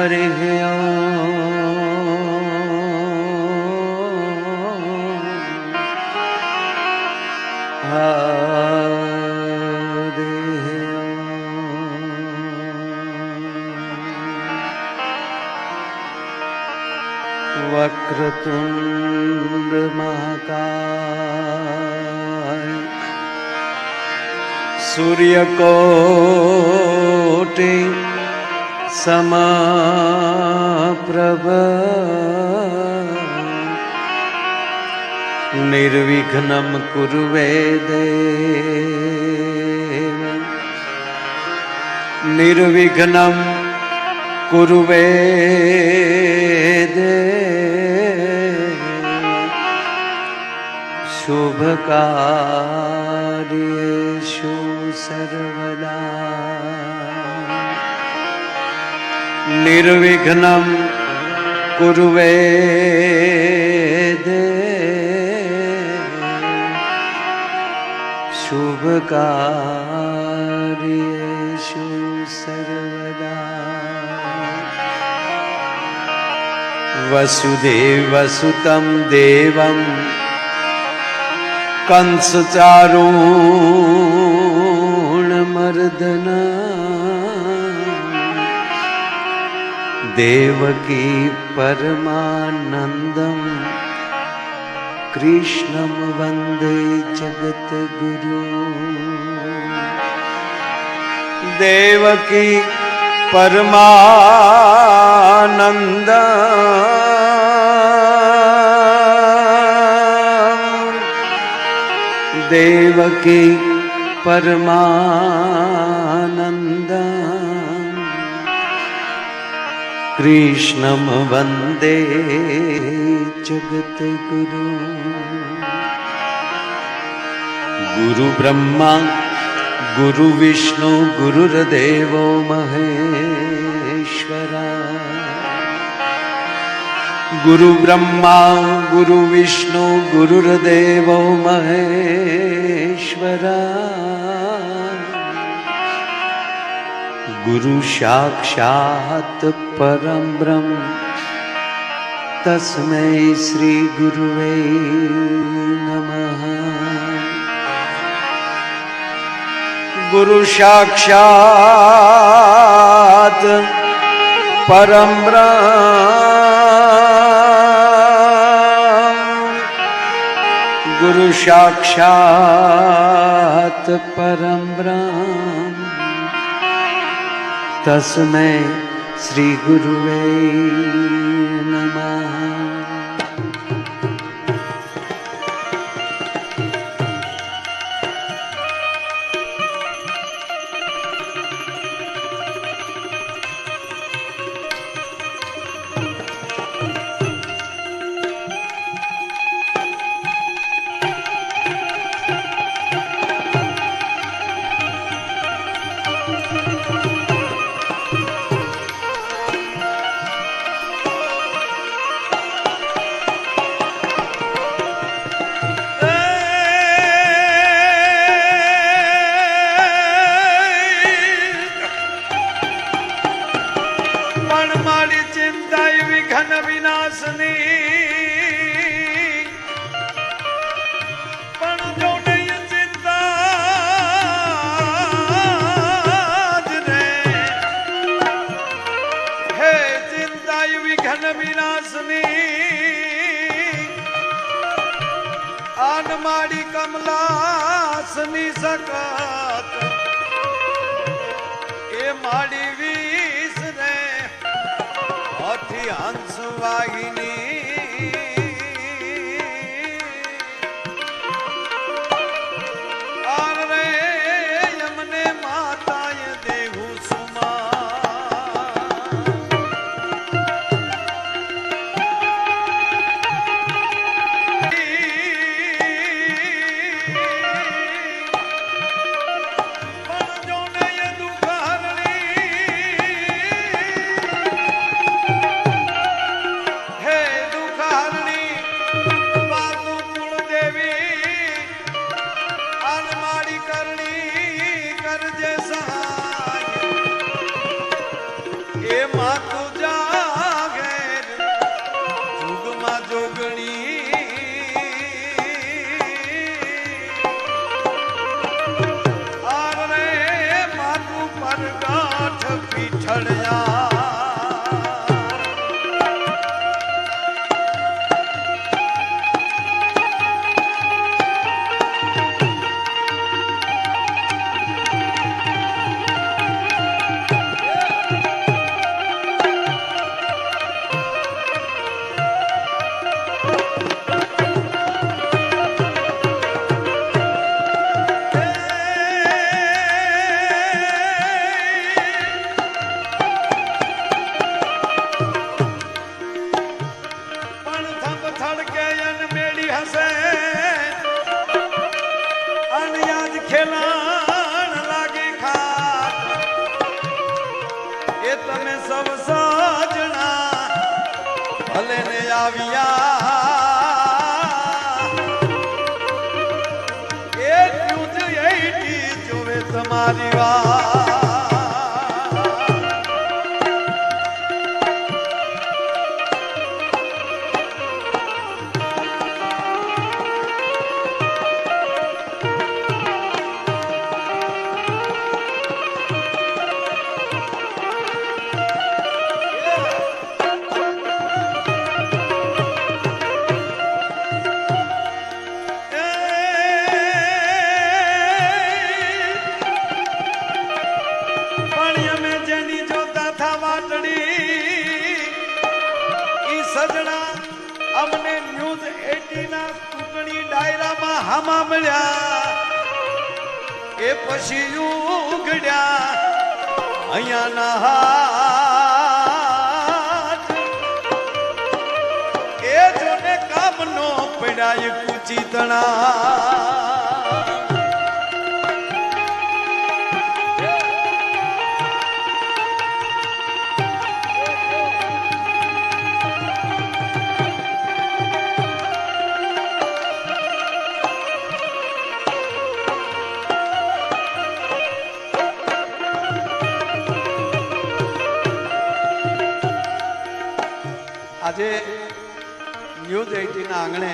हरि वक्रतुंड महाकाय सूर्यकोटि समप्रभ निर्विघ्नं कुरु मे देव निर्विघ्नं कुरु मे देव शुभकार्येषु सर्वदा निर्विघ्नं कुरु मे देव शुभकार्येषु सर्वदा वसुदेवसुतं देवं कंसचारूणमर्दना देवकी परमानंदं कृष्णं वंदे जगद्गुरु देवकी परमानंदं देवकी परमानंदं कृष्णं वंदे जगद्गुरु गुरु ब्रह्मा गुरु विष्णु गुरुर्देवो महेश्वरा गुरु ब्रह्मा गुरु विष्णु गुरुर्देवो महेश्वरा गुरु साक्षात् परं ब्रह्म तस्मै श्री गुरुवे नमः गुरु साक्षात् परं ब्रह्म गुरु साक्षात् परं ब्रह्म तस्मै श्री गुरुवे नमः आनमाड़ी कमलासनी सकत ए माड़ी वीस रे हाथी हंस वाहिनी आर रे यमने माताए देहु सुमा Hey થળિયા ખેલાણ લાગી ખાટ એ તમે સૌ સજણા ભલે ને આવ્યા એટલું જ એટી જોવે તમારી વાત સજણા અમને ન્યૂઝ 18 ના ચૂંટણી ડાયરામાં હામા મળ્યા એ પછી ઉગડ્યા અહીંયાના હાથ એ જોને કામનો પડ્યા કુચી તણા આજે ન્યૂઝ 18 ના આંગણે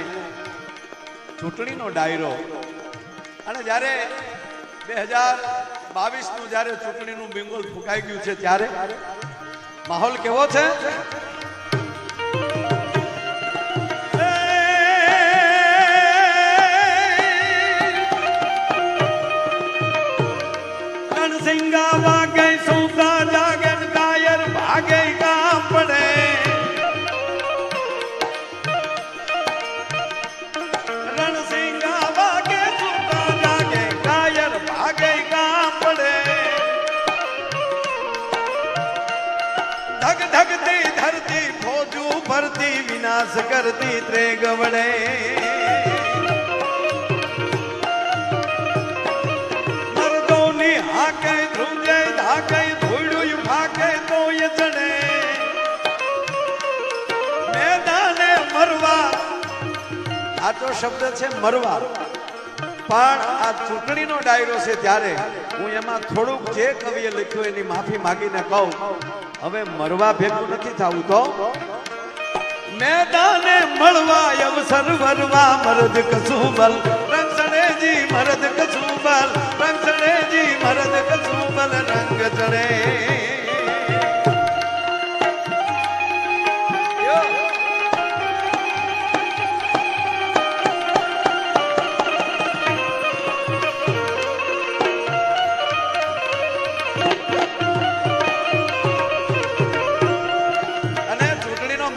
ચૂંટણીનો ડાયરો અને જ્યારે 2022 નું જ્યારે ચૂંટણીનું બિંગુલ ફૂંકાઈ ગયું છે ત્યારે માહોલ કેવો છે રણસિંગા વાગે સૌદા જાગે કાયર ભાગે કામ પડે ધગધગતી ધરતી ફોજુ ભરતી વિનાશ કરતી ત્રે ગવડે મરદોની હાકે ધ્રુજે ધાકે ધૂળું ફાકે તો એ ચડે મેદાને મરવા આ તો શબ્દ છે મરવા પણ આ ચૂંટણીનો ડાયરો છે ત્યારે હું એમાં થોડુંક જે કવિએ લખ્યું એની માફી માંગીને કહું હવે મરવા ભેગું નથી થવું તો મેદાને મળવા અવસર વરવા મરદ કસુબલ રંગસણેજી મરદ કસુબલ રંગસણેજી મરદ કસુબલ રંગ ચડે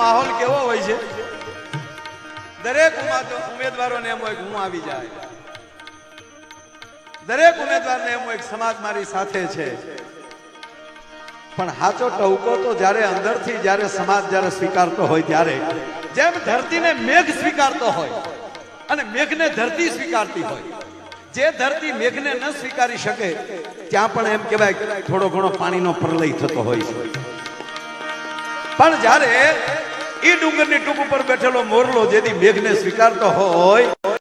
માહોલ કેવો હોય છે દરેક ઉમેદવારોને એમ હોય હું આવી જાય દરેક ઉમેદવારને એમ હોય સમાજ મારી સાથે છે પણ સાચો ટહુકો તો જ્યારે અંદરથી જ્યારે સમાજ જ્યારે સ્વીકારતો હોય ત્યારે જેમ ધરતીને મેઘ સ્વીકારતો હોય અને મેઘને ધરતી સ્વીકારતી હોય જે ધરતી મેઘને ન સ્વીકારી શકે ત્યાં પણ એમ કહેવાય થોડો ઘણો પાણીનો પ્રલય થતો હોય છે પણ જ્યારે ઈ ડુંગરની ટૂંક ઉપર બેઠેલો મોરલો જેથી મેઘને સ્વીકારતો હોય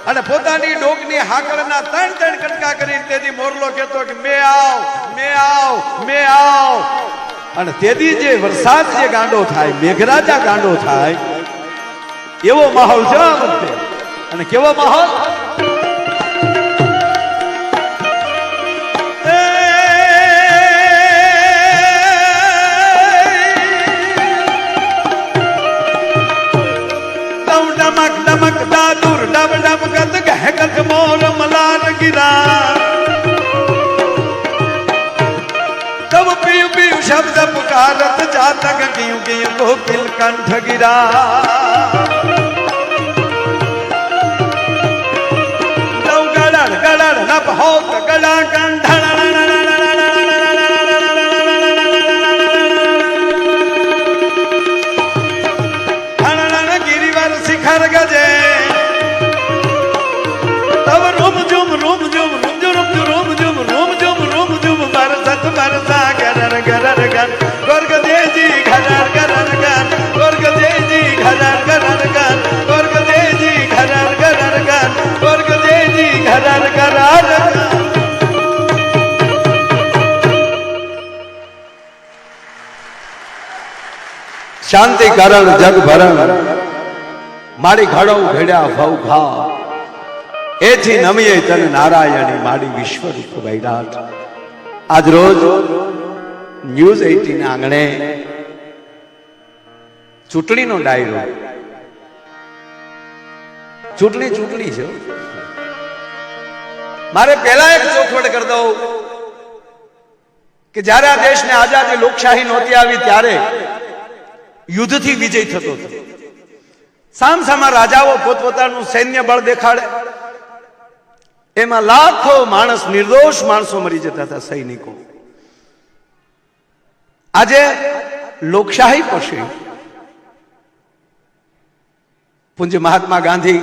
અને પોતાની ડોકની હાકળના ત્રણ કટકા કરી તેથી મોરલો કહેતો કે મે આવ મે આવ મે આવ અને તેથી જે વરસાદ જે ગાંડો થાય મેઘરાજા ગાંડો થાય એવો માહોલ છે આ વખતે અને કેવો માહોલ शब्द पुकारत जातक क्यों क्यों कोकिल कंठ गिरा गड़ड़ गड़ड़ नभ होत गड़ा कंठ गिरिवर शिखर गजे तब रूम जुम रूम जुम रूम जुम रूम जुम रूम जुम रूम जुम बरसत बरसा गरर गरर गन गोर्ग देजी घरर गरर गन गोर्ग देजी घरर गरर गन गोर्ग देजी घरर गरर गन गोर्ग देजी घरर गरर शांति करण जग भरण माड़ी घड़ो घड़्या भव घा एथी नमिये तन नारायणी माड़ी विश्व रूप वैराट आज रोज न्यूज 18 आंगणे चूंटणी नो डायरो चूंटणी चूंटणी छे मारे पहला एक चौखवट कर दो कि જ્યારે આ દેશને આઝાદી લોકશાહી નહોતી આવી ત્યારે યુદ્ધથી વિજય થતો હતો સામસામા રાજાઓ પોતપોતાનું સૈન્ય બળ દેખાડે એમાં લાખો માણસ નિર્દોષ માણસો મરી જતા હતા સૈનિકો આજે લોકશાહી પછી પૂજ્ય મહાત્મા ગાંધી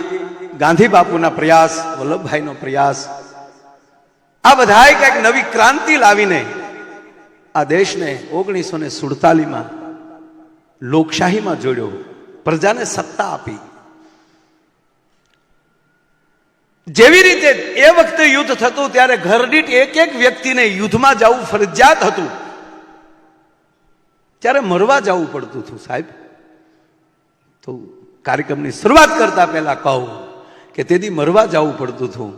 ગાંધી બાપુના પ્રયાસ વલ્લભભાઈનો પ્રયાસ આ બધાએ કંઈક નવી ક્રાંતિ લાવીને આ દેશને 1947માં લોકશાહીમાં જોડ્યો પ્રજાને સત્તા આપી જેવી રીતે એ વખતે યુદ્ધ થતું ત્યારે ઘરદીઠ એક એક વ્યક્તિને યુદ્ધમાં જવું ફરજિયાત હતું ત્યારે મરવા જવું પડતું હતું સાહેબ તો કાર્યક્રમની શરૂઆત કરતા પહેલા કહું કે તેથી મરવા જવું પડતું હતું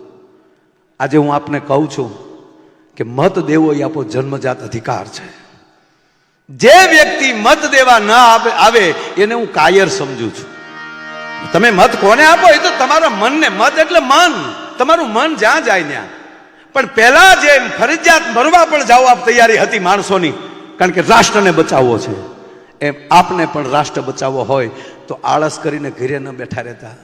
આજે હું આપને કહું છું કે મત દેવો એ આપણો જન્મજાત અધિકાર છે જે વ્યક્તિ મત દેવા ન આવે એને હું કાયર સમજુ છું તમે મત કોને આપો એ તો તમારા મનને મત એટલે મન તમારું મન જ્યાં જાય ત્યાં પણ પહેલા જે ફરજિયાત મરવા પણ જાવ આપ તૈયારી હતી માણસોની કારણ કે રાષ્ટ્રને બચાવવો છે એમ આપને પણ રાષ્ટ્ર બચાવવો હોય તો આળસ કરીને ઘરે ન બેઠા રહેતા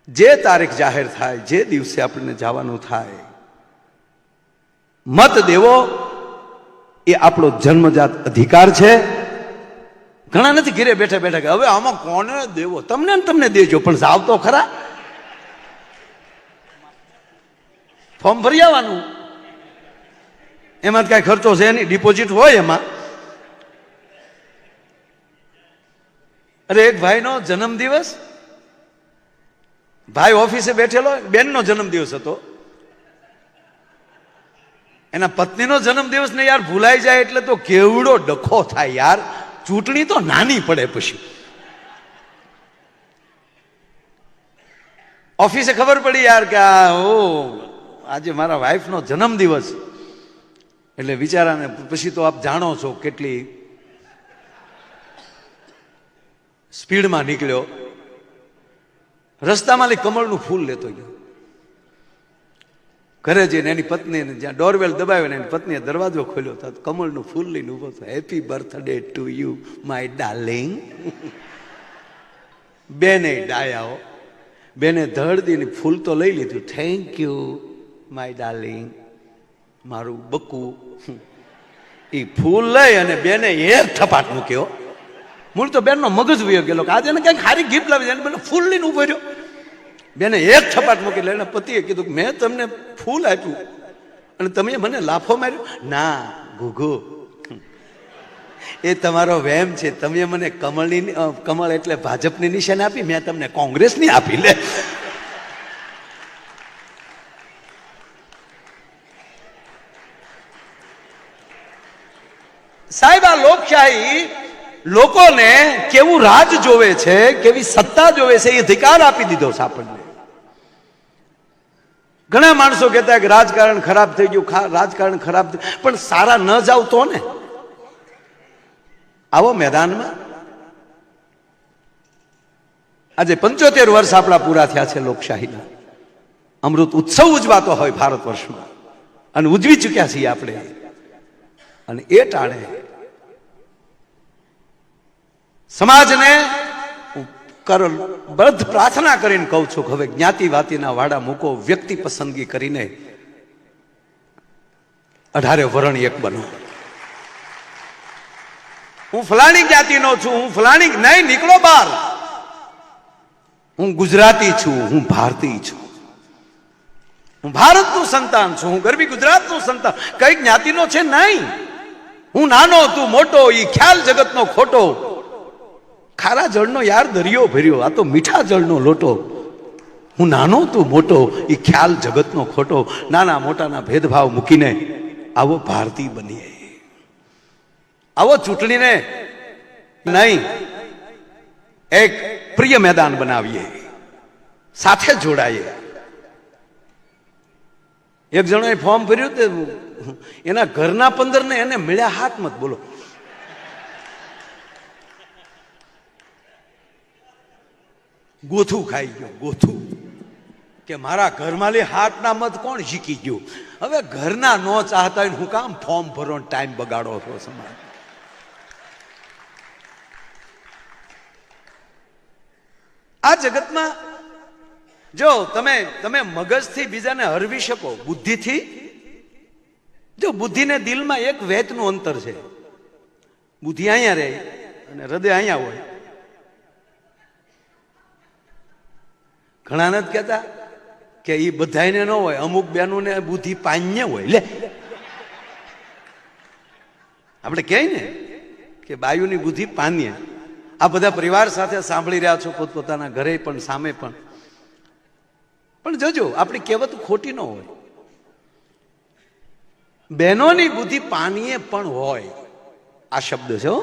જે તારીખ જાહેર થાય જે દિવસે આપણને જવાનું થાય મત દેવો એ આપણો જન્મજાત અધિકાર છે ઘણા નથી ઘરે બેઠા બેઠા કે હવે આમાં કોને દેવો તમને ને તમને દેજો પણ જાવ તો ખરા ફોર્મ ભરી આવવાનું એમાં કઈ ખર્ચો છે નહીં ડિપોઝિટ હોય એમાં અરે એક ભાઈનો જન્મદિવસ ભાઈ ઓફિસે બેઠેલો બેનનો જન્મદિવસ હતો એના પત્નીનો જન્મદિવસ ને યાર ભૂલાઈ જાય એટલે તો કેવડો ડખો થાય યાર ચૂંટણી તો નાની પડે પછી ઓફિસે ખબર પડી યાર કે આજે મારા વાઈફનો જન્મદિવસ એટલે વિચારાને પછી તો આપ જાણો છો કેટલી સ્પીડમાં નીકળ્યો રસ્તામાં કમળનું ફૂલ લેતો ગયો ઘરે જઈને એની પત્નીને જ્યાં ડોરવેલ દબાવ્યો ને એની પત્નીએ દરવાજો ખોલ્યો તો કમળનું ફૂલ લઈને ઉભો થયો happy birthday to you my darling બેને ડાયાઓ બેને ધડદીને ફૂલ તો લઈ લીધું થેન્ક યુ માય ડાર્લિંગ મારું બકુ એ ફૂલ લઈ અને બેને એક થપાટ મૂક્યો મૂળ તો બેનનો મગજ વયો ગયેલો કે આજે એને કંઈક સારી ગિફ્ટ લાવી જાય બેને ફૂલ લઈને ઉભો રહ્યો બેને એક થપાટ મૂકી એટલે એના પતિએ કીધું કે મેં તમને ફૂલ આપ્યું અને તમે મને લાફો માર્યો ના ઘૂઘો એ તમારો વહેમ છે તમે મને કમળ એટલે ભાજપની નિશાન આપી મેં તમને કોંગ્રેસની આપી લે સાહેબ આ લોકશાહી લોકોને કેવું રાજ જોવે છે કેવી સત્તા જોવે છે એ અધિકાર આપી દીધો છે આપણને ઘણા માણસો કહેતા કે રાજકારણ ખરાબ થઈ ગયું રાજકારણ ખરાબ પણ સારા ન જાવ તો ને આવો મેદાનમાં આજે 75 વર્ષ આપણા પૂરા થયા છે લોકશાહીના અમૃત ઉત્સવ ઉજવાતો હોય ભારત વર્ષમાં અને ઉજવી ચૂક્યા છીએ આપણે અને એ ટાણે સમાજને બદ્ધ પ્રાર્થના કરીને કહું છું કે હવે જ્ઞાતિ વાતિના વાડા મૂકો, વ્યક્તિ પસંદગી કરીને 18 વરણ એક બનો. હું ફલાણી જ્ઞાતિનો છું, હું ફલાણી નહીં, નીકળો બહાર. હું ગુજરાતી છું, હું ભારતીય છું, હું ભારતનું સંતાન છું, હું ગરબી ગુજરાતનું સંતાન. કઈ જ્ઞાતિનો છે નહીં. હું નાનો, તું મોટો, એ ખ્યાલ જગતનો ખોટો. ખારા જળનો યાર દરિયો ભર્યો, આ તો મીઠા જળનો લોટો. હું નાનો, તું મોટો, એ ખ્યાલ જગતનો ખોટો. નાના મોટાના ભેદભાવ મૂકીને આવો ભારતીય બનીએ. આવો ચૂંટણીને નહીં, એક પ્રિય મેદાન બનાવીએ, સાથે જોડાઈએ. એક જણોએ ફોર્મ ભર્યું તે એના ઘરના 15 ને એને મળ્યા હાથ મત. બોલો, ગોથું ખાઈ ગયો, ગોથું કે મારા ઘરમાં હાથના મત કોણ શીખી ગયું. હવે ઘરના નો ચાહતા હોય હું કામ ફોર્મ ભરો, ટાઈમ બગાડો છો સમાજ. આ જગતમાં જો તમે મગજથી બીજાને હરવી શકો, બુદ્ધિથી. જો બુદ્ધિને દિલમાં એક વેતનું અંતર છે. બુદ્ધિ અહીંયા રહે અને હૃદય અહીંયા હોય. ઘણા નથી કહેતા કે એ બધાને ન હોય, અમુક બેનોને બુદ્ધિ પાન્ય હોય. લે, આપણે કહે ને કે બાયુની બુદ્ધિ પાન્ય. આ બધા પરિવાર સાથે સાંભળી રહ્યા છો, પોતપોતાના ઘરે પણ સામે પણ જોજો આપણી કહેવત ખોટી ન હોય. બહેનોની બુદ્ધિ પાનીએ પણ હોય. આ શબ્દ છે.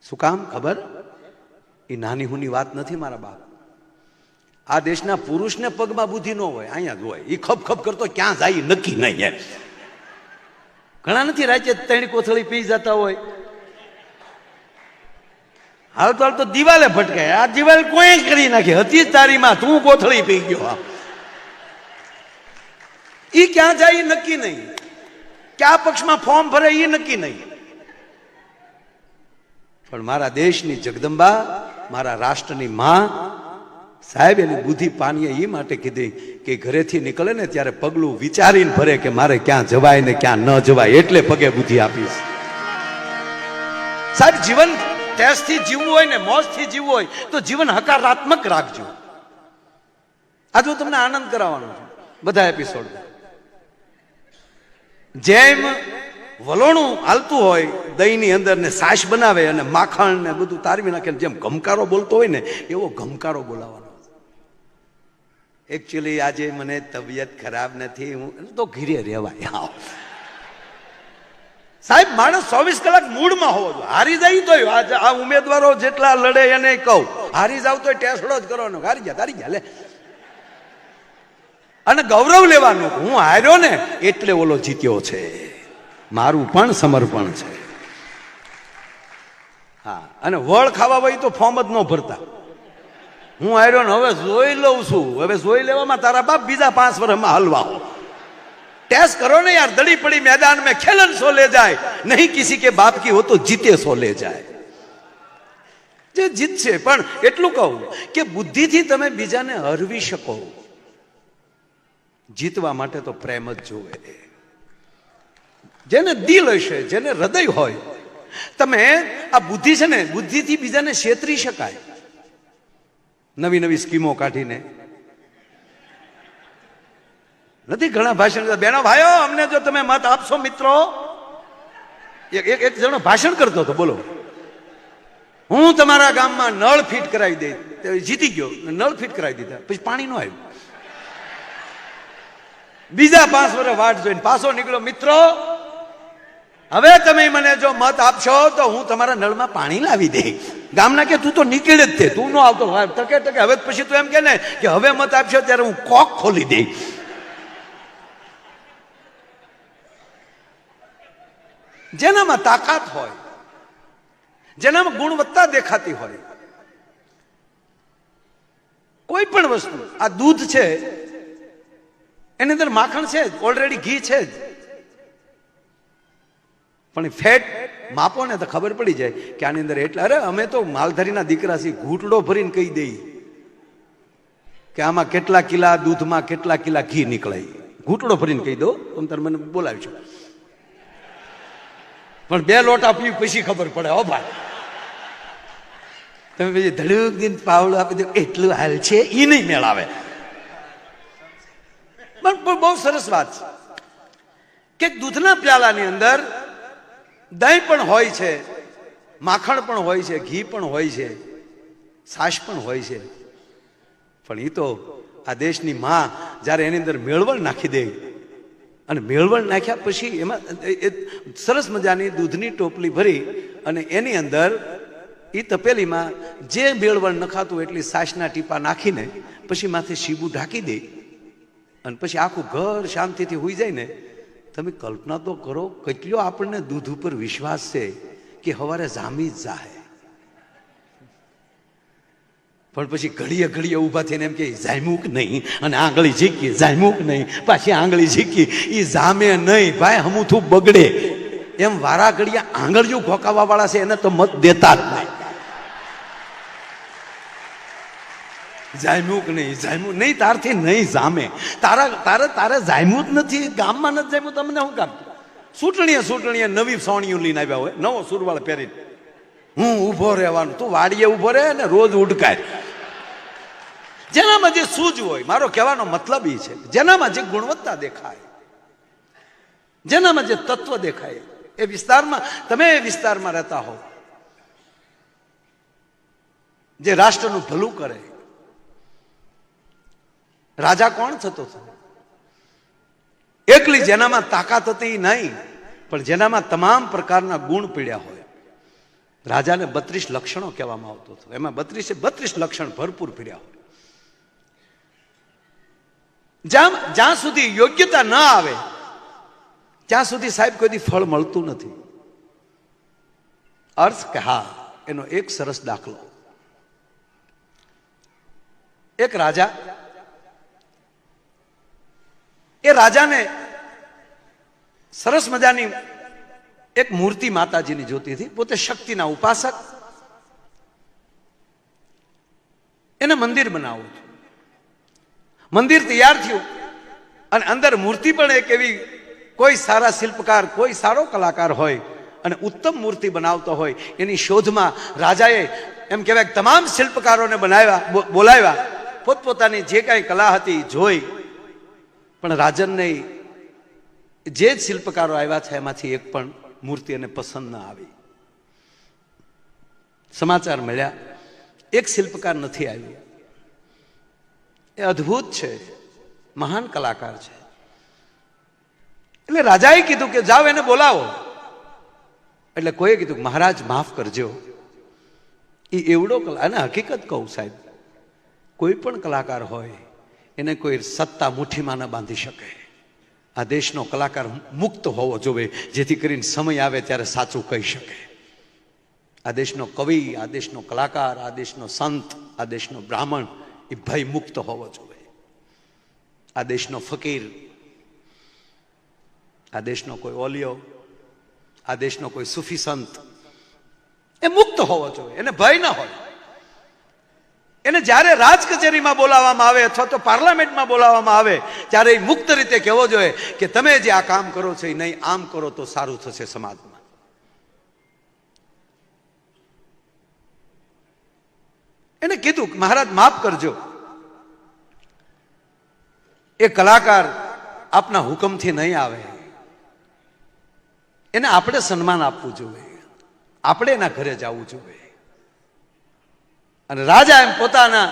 શું કામ ખબર? એ નાની હુની વાત નથી મારા બાપ. આ દેશના પુરુષને પગમાં બુદ્ધિ ન હોય, અહીંયા જ હોય. એ ખપ ખપ કરતો ક્યાં જાય નક્કી નહીં. એમ ઘણા નથી રાજ્ય 3 કોથળી પી જતા હોય. હાલ તો દિવાલે ભટકાય. આ દિવાલ કોઈ કરી નાખી હતી તારીમાં, તું કોથળી પી ગયો. ઈ ક્યાં જાય એ નક્કી નહીં, ક્યાં પક્ષમાં ફોર્મ ભરે એ નક્કી નહીં. પણ મારા દેશની જગદંબા, મારા રાષ્ટ્રની માં સાહેબ એની બુદ્ધિ પાનીએ એ માટે કીધી કે ઘરેથી નીકળે ને ત્યારે પગલું વિચારીને ભરે કે મારે ક્યાં જવાય ને ક્યાં ન જવાય, એટલે પગે બુદ્ધિ આપીશ. સાહેબ જીવન ટેસ્ટથી જીવવું હોય ને મોજથી જીવવું હોય તો જીવન હકારાત્મક રાખજો. આજે હું તમને આનંદ કરાવવાનો છું બધા એપિસોડ. જેમ વલોણું હાલતું હોય દહીંની અંદર ને છાશ બનાવે અને માખણ ને બધું તારવી નાખે, જેમ ગમકારો બોલતો હોય ને એવો ગમકારો બોલાવાનો. એકચ્યુઅલી આજે મને તબિયત ખરાબ નથી, હું તો ઘીરે રહેવાય. સાહેબ માણસ 24 કલાક મૂડમાં હોવો જોઈએ. હારી જાય તો આ ઉમેદવારો જેટલા લડે એને કહું, હારી જાવ તો ટેસડો જ કરવાનો. હારી ગયા લે, અને ગૌરવ લેવાનું હું હાર્યો ને એટલે ઓલો જીત્યો છે, મારું પણ સમર્પણ છે. હા, અને વળ ખાવા હોય તો ફોર્મ જ ન ભરતા. હું હાર્યો ને હવે જોઈ લઉં છું. હવે જોઈ લેવામાં તારા બાપ બીજા 5 વર્ષમાં હલવા. टेस्ट करो ना यार, दड़ी पड़ी मैदान में खेलन सो ले जाए, नहीं किसी के बाप की हो तो जीते सो ले जाए. જે જીત છે પણ એટલું કહું કે બુદ્ધિથી તમે બીજાને હરવી શકો. જીતવા માટે તો પ્રેમ જ જોવે. જેને દિલ હશે, જેને હૃદય હોય, તમે આ બુદ્ધિ છે ને, બુદ્ધિથી બીજાને છેતરી શકાય. નવી નવી સ્કીમો કાઢીને નથી ઘણા ભાષણ. બેનો ભાઈઓ, અમને જો તમે મત આપશો મિત્રો. એક જણો ભાષણ કરતો હતો, બોલો, હું તમારા ગામમાં નળ ફિટ કરાવી દઈ. જીતી ગયો, નળ ફિટ કરાવી દીધા, પછી પાણી ન આવ્યું. બીજા 5 વર્ષ વાટ જોઈને પાછો નીકળ્યો, મિત્રો હવે તમે મને જો મત આપશો તો હું તમારા નળમાં પાણી લાવી દઈ. ગામના કે તું તો નીકળે જ તે, તું ન આવતો. ટકે ટકે હવે પછી તું એમ કે ને કે હવે મત આપશો ત્યારે હું કોક ખોલી દઈ. જેનામાં તાકાત હોય, જેનામાં ગુણવત્તા દેખાતી હોય, કોઈ પણ વસ્તુ. આ દૂધ છે, એની અંદર માખણ છે જ, ઓલરેડી ઘી છે જ. પણ ફેટ માપો ને તો ખબર પડી જાય કે આની અંદર એટલે અરે અમે તો માલધારીના દીકરા છીએ, ઘૂંટડો ભરીને કહી દઈએ કે આમાં કેટલા કિલા દૂધમાં કેટલા કિલા ઘી નીકળે, ઘૂંટડો ભરીને કહી દો. તમે તાર મને બોલાવજો, પણ 2 લોટા પી પછી ખબર પડે. હો ભાઈ, તમે પછી ધડુક દિન પાવડું આપી દો એટલું હાલ છે એ નહીં મેળાવે. પણ બહુ સરસ વાત છે કે દૂધના પ્યાલાની અંદર દહીં પણ હોય છે, માખણ પણ હોય છે, ઘી પણ હોય છે, છાશ પણ હોય છે. પણ એ તો આ દેશની માં જ્યારે એની અંદર મેળવણ નાખી દે અને મેળવણ નાખ્યા પછી એમાં સરસ મજાની દૂધની ટોપલી ભરી અને એની અંદર એ તપેલીમાં જે મેળવણ નખાતું એટલી છાશના ટીપા નાખીને પછી માથે શીબું ઢાંકી દે અને પછી આખું ઘર શાંતિથી હોઈ જાય ને. તમે કલ્પના તો કરો કેટલો આપણને દૂધ ઉપર વિશ્વાસ છે કે સવારે જામી જ જાય. પણ પછી ઘડીએ ઘડીએ ઊભા થઈને એમ કે જામ્યું કે નહીં, અને આંગળી ઝીકી, જામ્યું કે નહીં, પાછી આંગળી ઝીકી, એ જામે નહીં ભાઈ, હમુથું બગડે. એમ વારા ઘડીએ આંગળીઓ ખોકાવા વાળા છે એને તો મત દેતા જ નહીં. જામ્યું કે નહીં, જામ્યું નહીં, તારથી નહીં જામે. તારે જામ્યું જ નથી, ગામમાં નથી જામ્યું, તમને શું કામ? ચૂંટણીએ નવી સોણીઓ લઈને આવ્યા હોય, નવો સુરવાળ પહેરીને, હું ઊભો રહેવાનું, તું વાડીએ ઊભો રહે ને રોજ ઉડકાય. જેનામાં જે સૂઝ હોય, મારો કહેવાનો મતલબ એ છે, જેનામાં જે ગુણવત્તા દેખાય, જેનામાં જે તત્વ દેખાય, એ વિસ્તારમાં, તમે એ વિસ્તારમાં રહેતા હો જે રાષ્ટ્રનું ભલું કરે. રાજા કોણ થતો હતો? એકલી જેનામાં તાકાત હતી નહીં, પણ જેનામાં તમામ પ્રકારના ગુણ પીડ્યા હોય. રાજાને 32 લક્ષણો કહેવામાં આવતું હતું, એમાં 32 લક્ષણ ભરપૂર પીડ્યા હોય. જ્યાં સુધી યોગ્યતા ન આવે ત્યાં સુધી સાહેબ કોઈ ફળ મળતું નથી. અર્થ કે હા, એનો એક સરસ દાખલો. એક રાજા, એ રાજાને સરસ મજાની એક મૂર્તિ માતાજીની જોતી હતી. પોતે શક્તિના ઉપાસક, એને મંદિર બનાવવું હતું. મંદિર તૈયાર થયું અને અંદર મૂર્તિ પણ એક એવી, કોઈ સારા શિલ્પકાર, કોઈ સારો કલાકાર હોય અને ઉત્તમ મૂર્તિ બનાવતો હોય, એની શોધમાં રાજાએ એમ કહેવાય તમામ શિલ્પકારોને બોલાવ્યા, પોતપોતાની જે કાંઈ કલા હતી જોઈ. પણ રાજનને જે જ શિલ્પકારો આવ્યા છે એમાંથી એક પણ મૂર્તિ એને પસંદ ન આવી. સમાચાર મળ્યા એક શિલ્પકાર નથી આવ્યો, એ અદ્ભુત છે, મહાન કલાકાર છે. એટલે રાજાએ કીધું કે જાઓ એને બોલાવો. એટલે કોઈએ કીધું મહારાજ માફ કરજો, એ એવડો અને હકીકત કહું સાહેબ, કોઈ પણ કલાકાર હોય એને કોઈ સત્તા મુઠ્ઠીમાં ન બાંધી શકે. આ દેશનો કલાકાર મુક્ત હોવો જોઈએ, જેથી કરીને સમય આવે ત્યારે સાચું કહી શકે. આ દેશનો કવિ, આ દેશનો કલાકાર, આ દેશનો સંત, આ દેશનો બ્રાહ્મણ એ ભય મુક્ત હોવો જોઈએ. આ દેશનો ફકીર, આ દેશનો કોઈ ઓલિયો, આ દેશનો કોઈ સુફી સંત એ મુક્ત હોવો જોઈએ, એને ભય ન હોય. એને જ્યારે રાજ કચેરીમાં બોલાવવામાં આવે અથવા તો પાર્લામેન્ટમાં બોલાવવામાં આવે ત્યારે એ મુક્ત રીતે કહેવો જોઈએ કે તમે જે આ કામ કરો છો એ નહીં, આમ કરો તો સારું થશે સમાજમાં. એને કીધું મહારાજ માફ કરજો, એ કલાકાર આપના હુકમથી નહીં આવે, એને આપણે સન્માન આપવું જોઈએ, આપણે એના ઘરે જવું જોઈએ. અને રાજા એમ પોતાના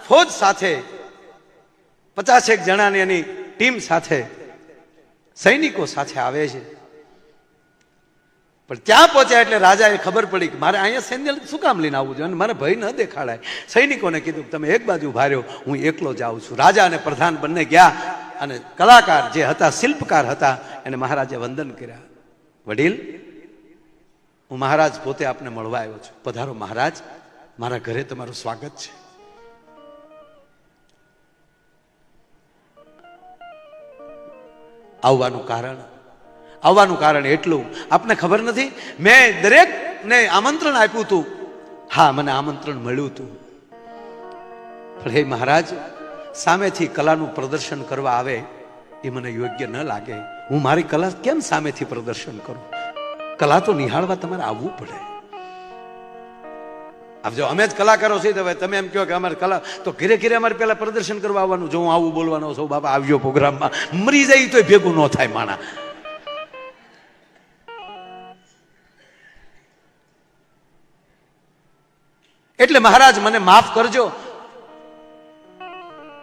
ફોજ સાથે 50 જણાની એની ટીમ સાથે, સૈનિકો સાથે આવે છે. પણ ત્યાં પહોંચ્યા એટલે રાજાએ ખબર પડી કે મારે અહીંયા સૈન્ય શું કામ લઈને આવવું જોઈએ, અને મારે ભય ન દેખાડાય. સૈનિકોને કીધું તમે એક બાજુ ઉભા રહ્યો, હું એકલો જાઉં છું. રાજા અને પ્રધાન બંને ગયા અને કલાકાર જે હતા, શિલ્પકાર હતા, એને મહારાજે વંદન કર્યા. વડીલ, હું મહારાજ પોતે આપને મળવા આવ્યો છું, પધારો મહારાજ, મારા ઘરે તમારું સ્વાગત છે. આવવાનું કારણ, આવવાનું કારણ એટલું, આપને ખબર નથી, મેં દરેકને આમંત્રણ આપ્યું હતું. હા, મને આમંત્રણ મળ્યું હતું, પણ હે મહારાજ, સામેથી કલાનું પ્રદર્શન કરવા આવે એ મને યોગ્ય ન લાગે. હું મારી કલા કેમ સામેથી પ્રદર્શન કરું? કલા તો નિહાળવા તમારે આવવું પડે. આપ જો અમે જ કલાકારો છીએ, તો તમે એમ કહો કે અમારે કલા તો ઘરે ઘરે અમારે પેલા પ્રદર્શન કરવા આવવાનું. જો હું આવું બોલવાનો છું, બાપા આવ્યો પ્રોગ્રામમાં, મરી જાય તો ભેગું ન થાય માણા. એટલે મહારાજ મને માફ કરજો,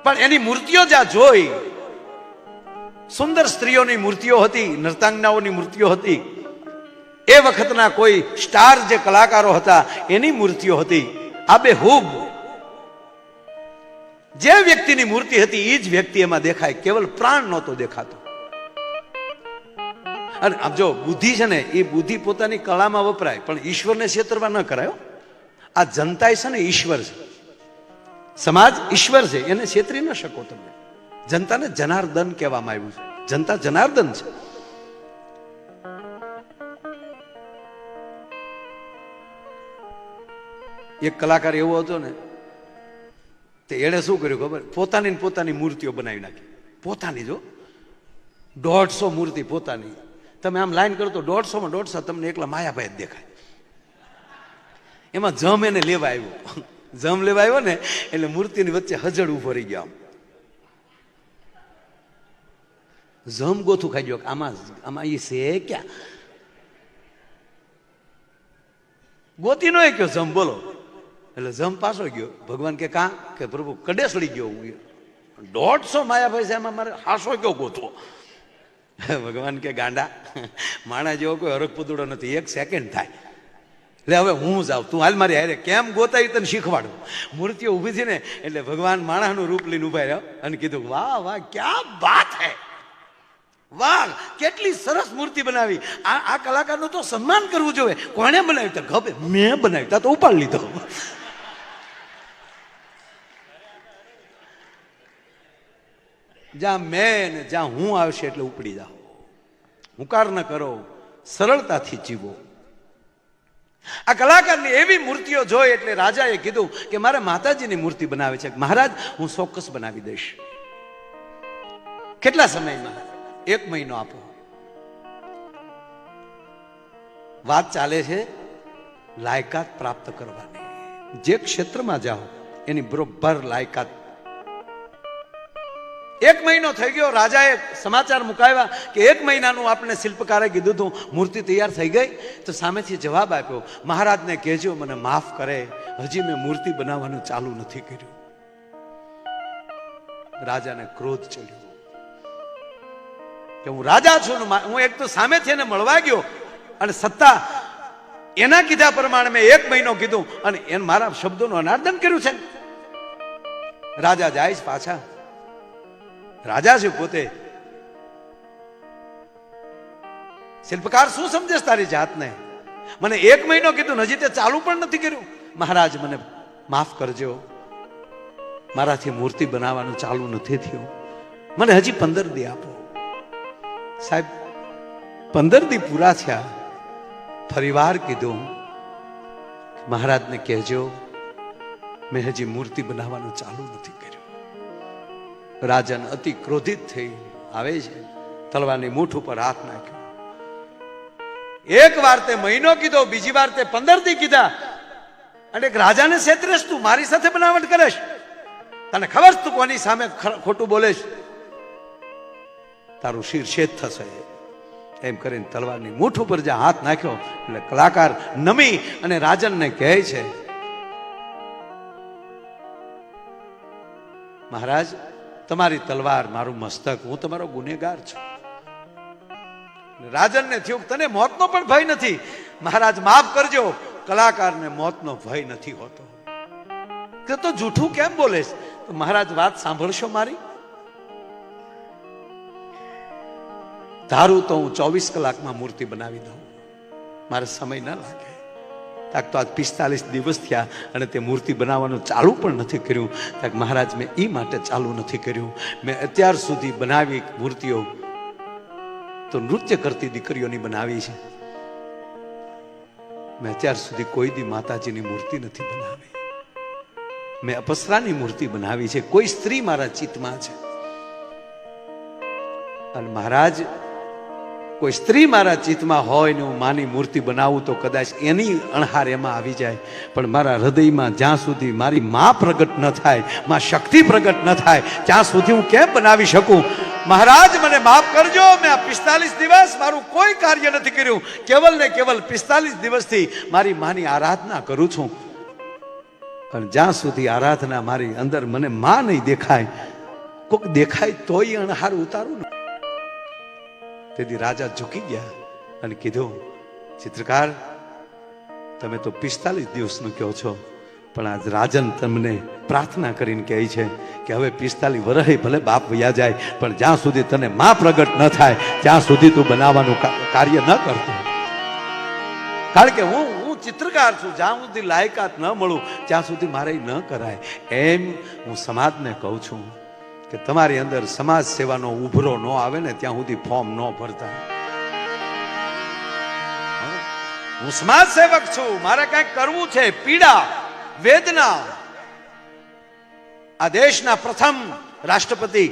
પણ એની મૂર્તિઓ જ્યાં જોઈ, સુંદર સ્ત્રીઓની મૂર્તિઓ હતી, નર્તાંગનાઓની મૂર્તિઓ હતી. એ વખતના કોઈ સ્ટાર જે કલાકારો હતા એની મૂર્તિઓ હતી. આબેહૂબ જે વ્યક્તિની મૂર્તિ હતી એ જ વ્યક્તિ એમાં દેખાય, કેવલ પ્રાણ નહોતો દેખાતો. અને આમ જો બુદ્ધિ છે ને, એ બુદ્ધિ પોતાની કળામાં વપરાય, પણ ઈશ્વરને છેતરવા ન કરાયો. આ જનતા છે ને, ઈશ્વર છે, સમાજ ઈશ્વર છે, એને છેતરી ન શકો તમે. જનતાને જનાર્દન કહેવામાં આવ્યું છે, જનતા જનાર્દન છે. એક કલાકાર એવો હતો ને, તે એણે શું કર્યું ખબર? પોતાની મૂર્તિઓ બનાવી નાખી. પોતાની, જો 150 મૂર્તિ પોતાની. તમે આમ લાઈન કરો તો 150 માં 150 તમને એકલા માયાભાઈ જ દેખાય. એમાં જમ એને લેવા આવ્યો. જમ લેવા આવ્યો ને એટલે મૂર્તિની વચ્ચે હજડ ઉભો રહી ગયો. જમ ગોથું ખાઈ ગયો, આમાં એ છે ક્યાં? ગોતી નો કયો જમ, બોલો. એટલે જમ પાછો ગયો. ભગવાન કે કાં? કે પ્રભુ કડે સડી ગયો હું. 150 માયાભાઈ છે, એમાં મારે હાસો કયો ગોતવો? ભગવાન કે ગાંડા, માણા જેવો કોઈ હરકપુદડો નથી, 1 સેકન્ડ થાય. એટલે હવે હું જાઉં, તું હાલ મારી હારે. કેમ ગોતાવી તને શીખવાડું. મૂર્તિઓ ઊભી છે ને એટલે ભગવાન માણાનું રૂપ લઈને ઉભા રહ્યો અને કીધું, વાહ વાહ, ક્યાં બાત હે, વાહ, કેટલી સરસ મૂર્તિ બનાવી. આ કલાકારનું તો સન્માન કરવું જોઈએ. કોણે બનાવ્યું? તો ખબર, મેં બનાવ્યું. તા તો ઉપાડ લીધો. જ્યાં મેં ને જ્યાં હું આવશે એટલે ઉપડી જાઓ. હુંકાર ન કરો, સરળતાથી જીવો. આ કલાકારની એવી મૂર્તિઓ જોઈ એટલે રાજાએ કીધું કે મારે માતાજીની મૂર્તિ બનાવી છે. મહારાજ, હું ચોક્કસ બનાવી દઈશ. કેટલા સમયમાં? 1 મહિનો આપો. વાત ચાલે છે લાયકાત પ્રાપ્ત કરવાની. જે ક્ષેત્રમાં જાઓ એની બરોબર લાયકાત. 1 મહિનો થઈ ગયો. રાજાએ સમાચાર મુકાવ્યા કે 1 મહિનાનું આપણે શિલ્પકારે કીધું હતું, મૂર્તિ તૈયાર થઈ ગઈ. તો સામેથી જવાબ આપ્યો, મહારાજને કહેજો મને માફ કરે, હજી મેં મૂર્તિ બનાવવાનું ચાલુ નથી કર્યું. રાજાને ક્રોધ ચડ્યો કે હું રાજા છું, હું એક તો સામેથી એને મળવા ગયો અને સત્તા એના કીધા પ્રમાણે મેં 1 મહિનો કીધું અને એને મારા શબ્દોનું અનાદન કર્યું છે. રાજા જાય છે પાછા. રાજા છે પોતે. શિલ્પકાર શું સમજે તારી જાતને? મને 1 મહિનો કીધું, હજી તે ચાલુ પણ નથી કર્યું. મહારાજ, મને માફ કરજો, મારાથી મૂર્તિ બનાવવાનું ચાલુ નથી થયું, મને હજી 15 દી આપો. સાહેબ, 15 દી પૂરા થયા. ફરીવાર કીધું, મહારાજને કહેજો મેં હજી મૂર્તિ બનાવવાનું ચાલુ નથી કર્યું. રાજન અતિ ક્રોધિત થઈ આવે છે, તલવારની મૂઠ ઉપર હાથ નાખ્યો. એક વાર તે મહિનો કીધો, બીજી વાર તે 15 દી કીધા. અને એક રાજાને છેતરેશ તું, મારી સાથે બનાવટ કરેશ. તને ખબર તું કોની સામે ખોટું બોલેશ, તારું શિર છેદ થશે. એમ કરીને તલવારની મૂઠ ઉપર જ્યાં હાથ નાખ્યો એટલે કલાકાર નમી અને રાજનને કહે છે, મહારાજ, તમારી તલવાર મારું મસ્તક, હું તમારો ગુનેગાર છું. રાજનને થયું તને મોતનો પણ ભય નથી. મહારાજ માફ કરજો, કલાકારને મોતનો ભય નથી હોતો. કે તો જૂઠું કેમ બોલે? તો મહારાજ વાત સાંભળશો મારી? ધારું તો હું 24 કલાકમાં મૂર્તિ બનાવી દઉં, મારે સમય ન લાગે. તાક તો આજ 45 દિવસ થયા અને તે મૂર્તિ બનાવવાનું ચાલુ પણ નથી કર્યું. તાક મહારાજ, મેં એ માટે ચાલુ નથી કર્યું, મેં અત્યાર સુધી બનાવી મૂર્તિઓ તો નૃત્ય કરતી દીકરીઓની બનાવી છે. મેં અત્યાર સુધી કોઈ દી માતાજીની મૂર્તિ નથી બનાવી. મેં અપસરાની મૂર્તિ બનાવી છે. કોઈ સ્ત્રી મારા ચિત્તમાં છે. અને મહારાજ, કોઈ સ્ત્રી મારા ચિત્તમાં હોય ને હું માની મૂર્તિ બનાવું તો કદાચ એની અણહાર એમાં આવી જાય, પણ મારા હૃદયમાં જ્યાં સુધી મારી માં પ્રગટ ન થાય, માં શક્તિ પ્રગટ ન થાય, ત્યાં સુધી હું કેમ બનાવી શકું? મહારાજ મને માફ કરજો. મેં આ 45 દિવસ મારું કોઈ કાર્ય નથી કર્યું. કેવલ ને કેવલ 45 દિવસથી મારી માની આરાધના કરું છું. પણ જ્યાં સુધી આરાધના મારી અંદર મને માં નહીં દેખાય, કોક દેખાય તોય અણહાર ઉતારું ને. તેથી રાજા ઝૂકી ગયા અને કીધું, ચિત્રકાર, તમે તો 45 દિવસનું કહો છો, પણ આજ રાજન તમને પ્રાર્થના કરીને કહે છે કે હવે 45 વર્ષે ભલે બાપ વયા જાય, પણ જ્યાં સુધી તને માં પ્રગટ ન થાય ત્યાં સુધી તું બનાવવાનું કાર્ય ન કરતો. કારણ કે હું ચિત્રકાર છું. જ્યાં સુધી લાયકાત ન મળું ત્યાં સુધી મારે ન કરાય. એમ હું સમાજને કહું છું કે તમારી અંદર સમાજ સેવાનો ઉભરો ન આવે ને ત્યાં સુધી ફોર્મ ન ભરતા. હું સમાજ સેવક છું. મારે કંઈક કરવું છે. પીડા, વેદના. આ દેશના પ્રથમ રાષ્ટ્રપતિ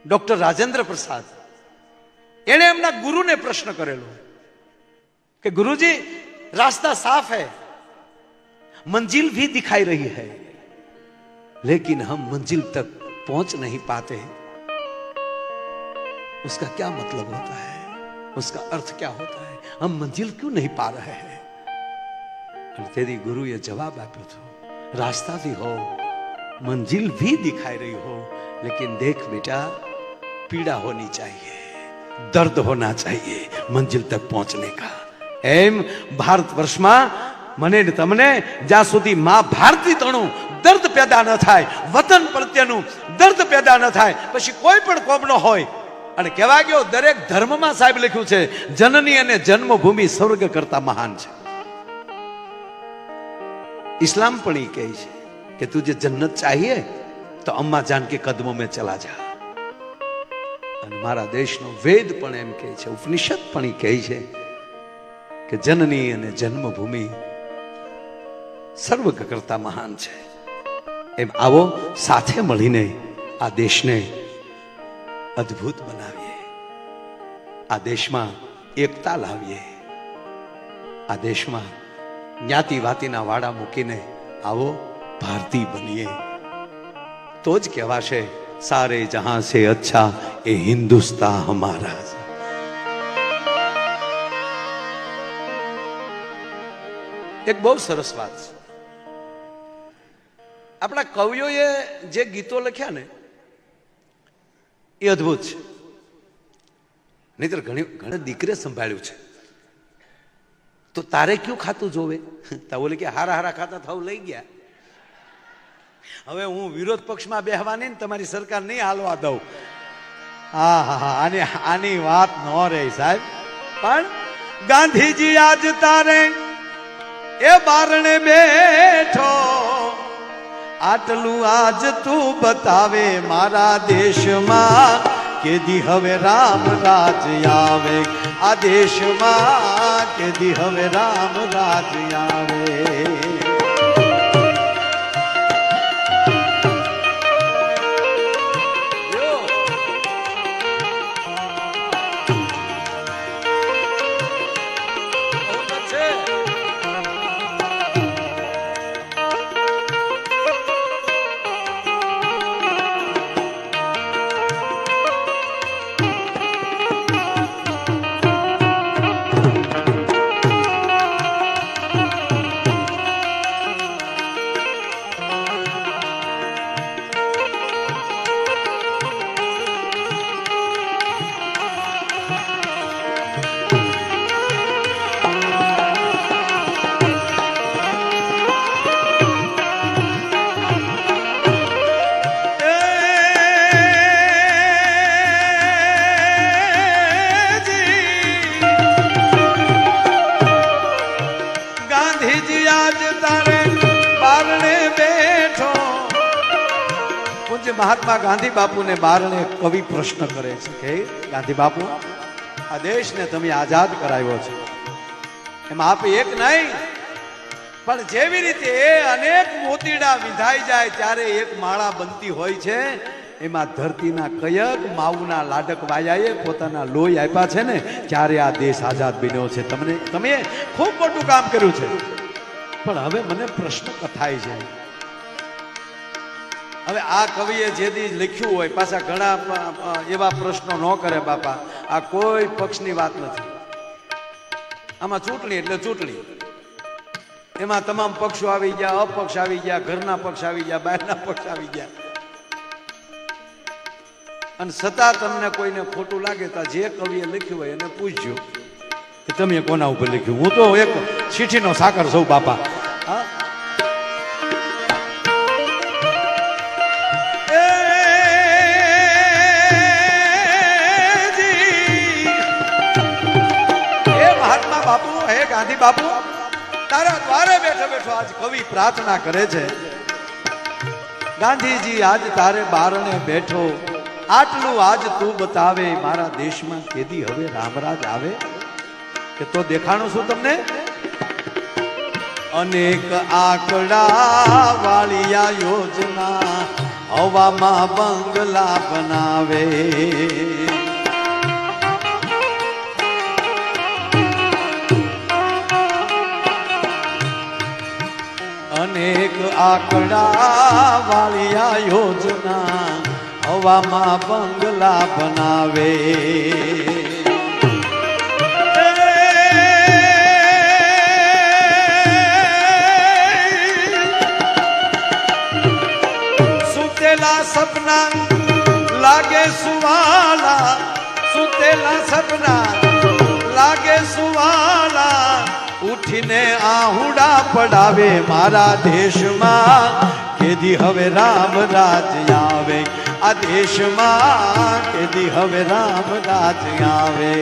ડોક્ટર રાજેન્દ્ર પ્રસાદ, એણે એમના ગુરુને પ્રશ્ન કરેલો कि गुरुजी रास्ता साफ है, मंजिल भी दिखाई रही है, लेकिन हम मंजिल तक पहुंच नहीं पाते. उसका क्या मतलब होता है? उसका अर्थ क्या होता है? हम मंजिल क्यों नहीं पा रहे हैं? और तेरी गुरु ये जवाब आप्यो थो, रास्ता भी हो, मंजिल भी दिखाई रही हो, लेकिन देख बेटा, पीड़ा होनी चाहिए, दर्द होना चाहिए मंजिल तक पहुंचने का. एम भारत वर्ष में मने तमने ज्यां सुधी मां भारती तणु दर्द पैदा न थाय, वतन प्रत्येनु दर्द पैदा न थाय, पछी कोई पण कोमनो होय. અને કહેવા ગયો દરેક ધર્મમાં સાહેબ લખ્યું છે જનની અને જન્મભૂમિ સ્વર્ગ કરતા મહાન છે. इस्लाम પણ એ કહે છે કે तुझे जन्नत चाहिए तो अम्मा जान के कदमों में चला जा. અને મારા દેશનો વેદ પણ એમ કહે છે, ઉપનિષદ પણ એ કહે છે કે જનની અને જન્મભૂમિ સ્વર્ગ કરતા મહાન છે. એમ આવો સાથે મળીને આ દેશને અદ્ભુત બનાવીએ, આ દેશમાં એકતા લાવીએ, આ દેશમાં જ્ઞાતિ વાતીના વાડા મૂકીને આવો ભારતીય બનીએ. તો જ કહેવાશે સારે જહાં સે અચ્છા એ હિન્દુસ્તાન હમારા. એક બહુ સરસ વાત છે. આપણા કવિઓએ જે ગીતો લખ્યા ને એ અદ્ભુત છે. નહીતર ઘણા દીકરે સંભાળ્યું છે. તો તારે ક્યું ખાતું જોવે? તા બોલે કે હારા હારા ખાતા થાવ લઈ ગયા. હવે હું વિરોધ પક્ષમાં બેહવાની ને તમારી સરકાર નહીં હાલવા દઉં. આની વાત ન રહી સાહેબ. પણ ગાંધીજી આજ તારે એ બારણે બેઠો, આટલું આજ તું બતાવે મારા દેશમાં, કેદી હવે રામ રાજ આવે આ દેશમાં, કેદી હવે રામ રાજ આવે. પૂજ્ય મહાત્મા ગાંધી બાપુને બારણે કવિ પ્રશ્ન કરે છે કે ગાંધી બાપુ, આ દેશને તમે આઝાદ કરાવ્યો છે, એમાં આપ એક નહીં પણ જેવી રીતે અનેક મોતીડા વિંધાઈ જાય ત્યારે એક માળા બનતી હોય છે, એમાં ધરતીના કયક માવુના લાડક વાયાએ પોતાના લોહી આપ્યા છે ને, ત્યારે આ દેશ આઝાદ બન્યો છે. તમે ખૂબ મોટું કામ કર્યું છે. પણ હવે મને પ્રશ્ન થાય છે, હવે આ કવિએ જે દી લખ્યું હોય, પાછા ઘણા એવા પ્રશ્નો ન કરે બાપા. આ કોઈ પક્ષની વાત નથી. આમાં ચૂંટણી એટલે ચૂંટણી, એમાં તમામ પક્ષો આવી ગયા, અપક્ષ આવી ગયા, ઘરના પક્ષ આવી ગયા, બહારના પક્ષ આવી ગયા, અને છતાં તમને કોઈને ખોટું લાગે તો જે કવિએ લખ્યું હોય એને પૂછજો કે તમે કોના ઉપર લખ્યું. હું તો એક ચીઠીનો સાકર છું બાપા. હા, બાપુ, હે ગાંધી બાપુ, તારા દ્વારે બેઠો બેઠો આજ કવિ પ્રાર્થના કરે છે, ગાંધીજી આજ તારે બારણે બેઠો, આટલું આજ તું બતાવે, મારા દેશમાં કેદી હવે રામરાજ આવે. કે તો દેખાણું શું તમને? અનેક આંકડા વાળિયા યોજના, હવામાં બંગલા બનાવે, અનેક આંકડા વાળિયા યોજના, હવામાં બંગલા બનાવે. સુતેલા સપના લાગે સુવાલા, સુતેલા સપના લાગે સુવાલા, ઉઠીને આહુડા પડાવે, મારા દેશમાં કેદી હવે રામ રાજ આવે, આ દેશમાં કેદી હવે રામ રાજ આવે.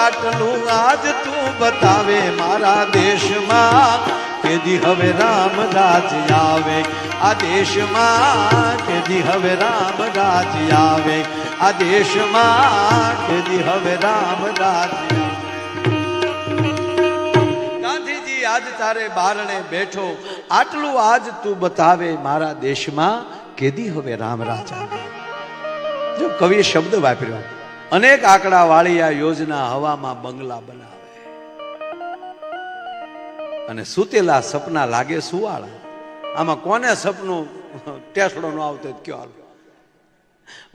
આટલું આજ તું બતાવે, મારા દેશમાં કેદી હવે રામ રાજ આવે, આ દેશમાં કેદી હવે રામ રાજ આવે, આ દેશમાં કેદી હવે રામ રાજ આવે. ગાંધીજી આજ તારે બારણે બેઠો, આટલું આજ તું બતાવે, મારા દેશમાં કેદી હવે રામ રાજ આવે. જો કવિએ શબ્દ વાપર્યો, અનેક આંકડા વાળિયા યોજના, હવામાં બંગલા બનાવે, અને સુતેલા સપના લાગે સુવાળા. આમાં કોને સપનું ટેસડો ન આવતો કયો? હાલ,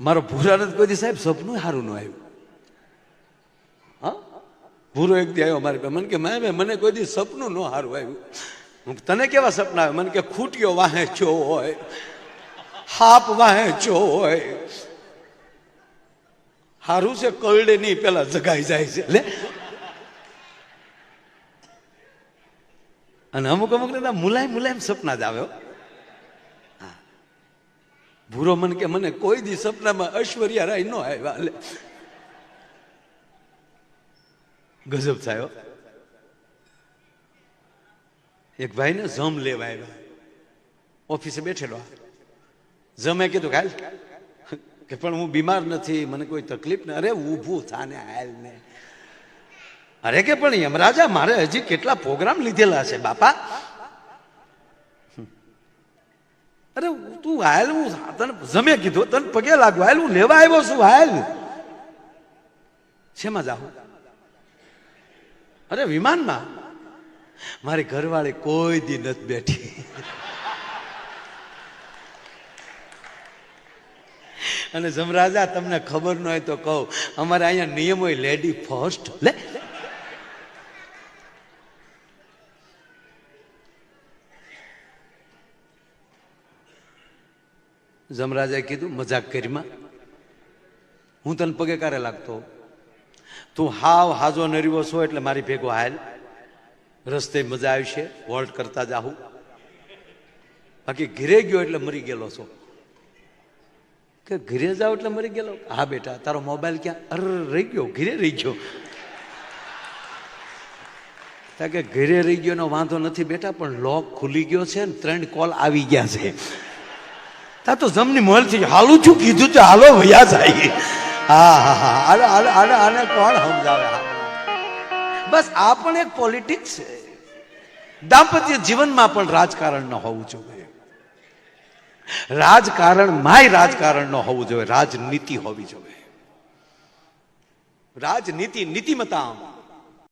મારો ભૂરાને કોઈ દી સાહેબ સપનું સારું ન આવ્યું. હા, ભૂરો એક દી આવ્યો મારી પાસે, મને કે મને કોઈ દી સપનું ન સારું આવ્યું. તને કેવા સપના આવે? મને કે ખૂટ્યો વાહે ચો હોય, હાપ વાહે ચો હોય. હારું છે કલડે નહીં, પેલા જગાઈ જાય છે. લે, અને અમુક અમુક ને મુલાયમ મુલાયમ સપના જ આવે. ભૂરો મને કે મને કોઈ દી સપનામાં ઐશ્વર્યા રાય ન આવ્યા. લે, ગજબ થયો. એક ભાઈ ને જમ લેવા આવ્યા, ઓફિસે બેઠેલો. જમે કીધું હાલ, કે પણ હું બીમાર નથી, મને કોઈ તકલીફ નહીં. અરે ઊભું થાને હાલ ને. અરે કે પણ યમરાજા, મારે હજી કેટલા પ્રોગ્રામ લીધેલા છે બાપા. અરે તું હાલ, હું તને જમે કીધું, તને પગે લાગુ, હાલ હું લેવા આવ્યો છું. હાલ, શેમાં જાઉં? અરે વિમાનમાં. મારી ઘરવાળી કોઈ દી નથી બેઠી. અને જમરાજા તમને ખબર ન હોય તો કહું, અમારે અહીંયા નિયમ હોય લેડી ફર્સ્ટ. લે જમરાજાએ કીધું મજાક કરીમાં, હું તને પગે કારે લાગતો, તું હાવ હાજો નરીવો છો એટલે મારી ભેગો હાલ, રસ્તે મજા આવશે, વોલ્ટ કરતા જાહું, બાકી ઘરે ગયો એટલે મરી ગયેલો છો. કે ઘરે જાવ એટલે મરી ગયેલો? હા બેટા, તારો મોબાઈલ ક્યાં? અરે રહી ગયો, ઘરે રહી ગયો. કે ઘરે રહી ગયો એનો વાંધો નથી બેટા, પણ લોક ખુલી ગયો છે ને 3 કોલ આવી ગયા છે. તા તો જમની મોલ થી હાલું છું કીધું છે, હાલો ભૈયા જાય. હા હા હા, આને કોણ સમજાવે? બસ આ પણ એક પોલિટિક્સ છે. દાંપત્ય જીવનમાં પણ રાજકારણ ન હોવું જોઈએ, રાજકારણમાંય રાજકારણ ન હોવું જોઈએ, રાજનીતિ હોવી જોઈએ. રાજનીતિ નીતિમતામ